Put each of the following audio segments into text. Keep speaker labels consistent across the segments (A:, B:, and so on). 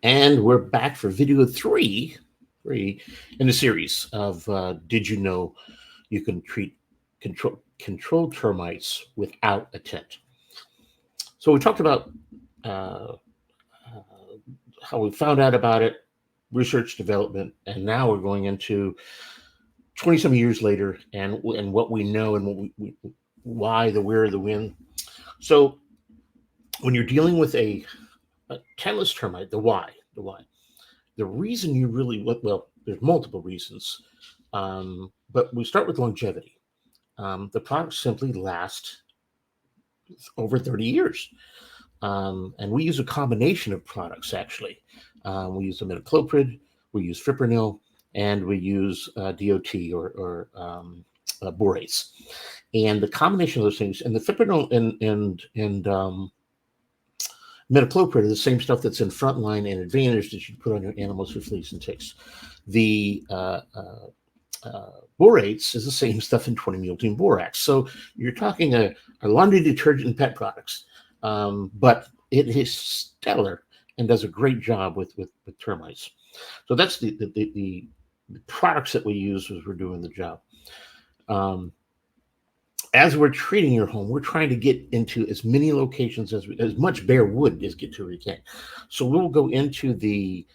A: And we're back for video three in the series of Did You Know You Can Treat Control Termites Without a Tent? So we talked about how we found out about it, research development, and now we're going into 20-some years later and what we know and what why, the where, the when. So when you're dealing with a tentless termite, the why. The reason you really, well, there's multiple reasons, but we start with longevity. The products simply last over 30 years. And we use a combination of products, actually. We use imidacloprid, we use Fipronil, and we use DOT or Bories. And the combination of those things, and the Fipronil and imidacloprid are the same stuff that's in Frontline and Advantage that you put on your animals for fleas and ticks. The Laureates is the same stuff in 20-mule team borax. So you're talking a laundry detergent and pet products, but it is stellar and does a great job with termites. So that's the products that we use as we're doing the job. As we're treating your home, we're trying to get into as many locations as much bare wood as get to we can. So we'll go into the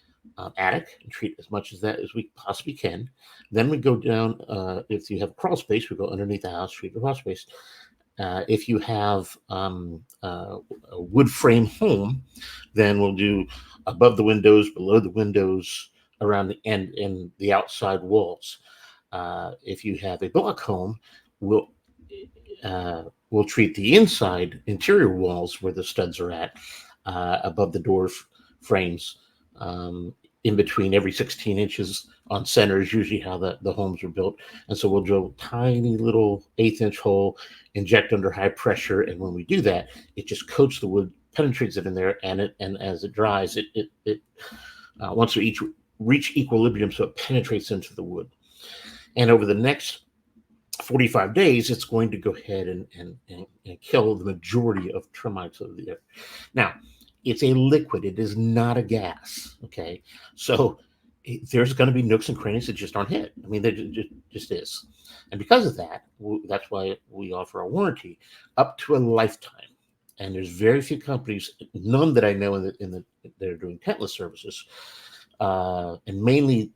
A: attic and treat as much of that as we possibly can. Then we go down, if you have crawl space, we go underneath the house, treat the crawl space. If you have a wood frame home, then we'll do above the windows, below the windows, around the end and the outside walls. If you have a block home, we'll treat the interior walls where the studs are at, above the door frames, in between every 16 inches on center is usually how the homes are built. And so we'll drill a tiny little 1/8-inch hole, inject under high pressure, and when we do that, it just coats the wood, penetrates it in there, and as it dries, it once we reach equilibrium, so it penetrates into the wood. And over the next 45 days, it's going to go ahead and kill the majority of termites over the air. Now, it's a liquid. It is not a gas, okay? So there's going to be nooks and crannies that just aren't hit. I mean, there just is. And because of that, that's why we offer a warranty up to a lifetime. And there's very few companies, none that I know that are doing tentless services. And mainly,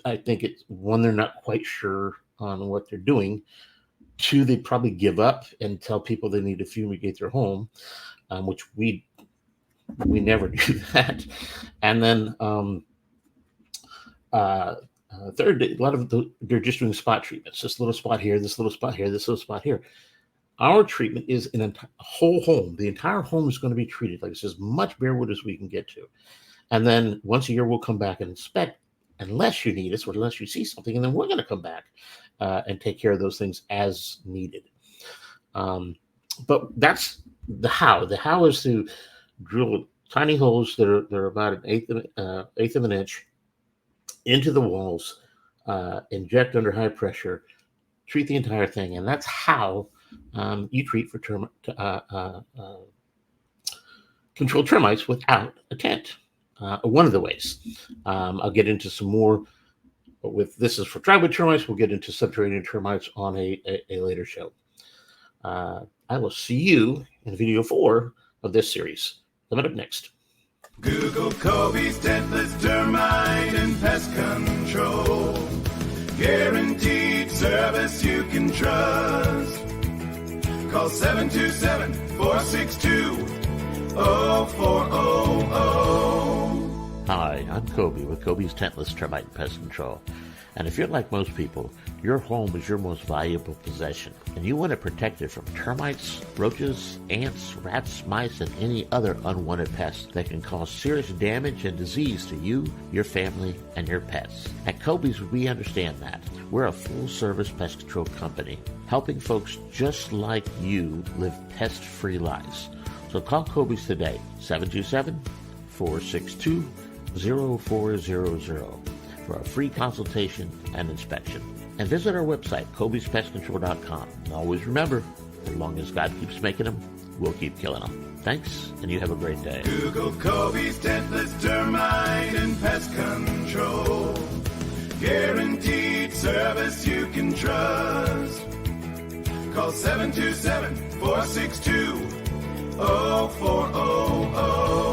A: I think it's one, they're not quite sure on what they're doing. Two, they probably give up and tell people they need to fumigate their home, which we never do that. And then third, a lot of they're just doing spot treatments. This little spot here, this little spot here, this little spot here. Our treatment is in a whole home. The entire home is going to be treated like it's as much bare wood as we can get to. And then once a year, we'll come back and inspect, unless you need us or unless you see something, and then we're going to come back and take care of those things as needed. But that's the how. The how is to drill tiny holes that are about an eighth of an inch into the walls, inject under high pressure, treat the entire thing, and that's how you treat for controlled termites without a tent. One of the ways. I'll get into some more with this is for drywood termites. We'll get into subterranean termites on a later show. I will see you in video 4 of this series. Coming up next.
B: Google Coby's Tentless Termite and Pest Control. Guaranteed service you can trust. Call 727-462-0400.
A: Hi, I'm Coby with Coby's Tentless Termite and Pest Control. And if you're like most people, your home is your most valuable possession, and you want it protected from termites, roaches, ants, rats, mice, and any other unwanted pests that can cause serious damage and disease to you, your family, and your pets. At Coby's, we understand that. We're a full-service pest control company, helping folks just like you live pest-free lives. So call Coby's today, 727-462-0400. for a free consultation and inspection. And visit our website, cobyspestcontrol.com. And always remember, as long as God keeps making them, we'll keep killing them. Thanks, and you have a great day.
B: Google Coby's Tentless Termite Guaranteed service you can trust. Call 727-462-0400.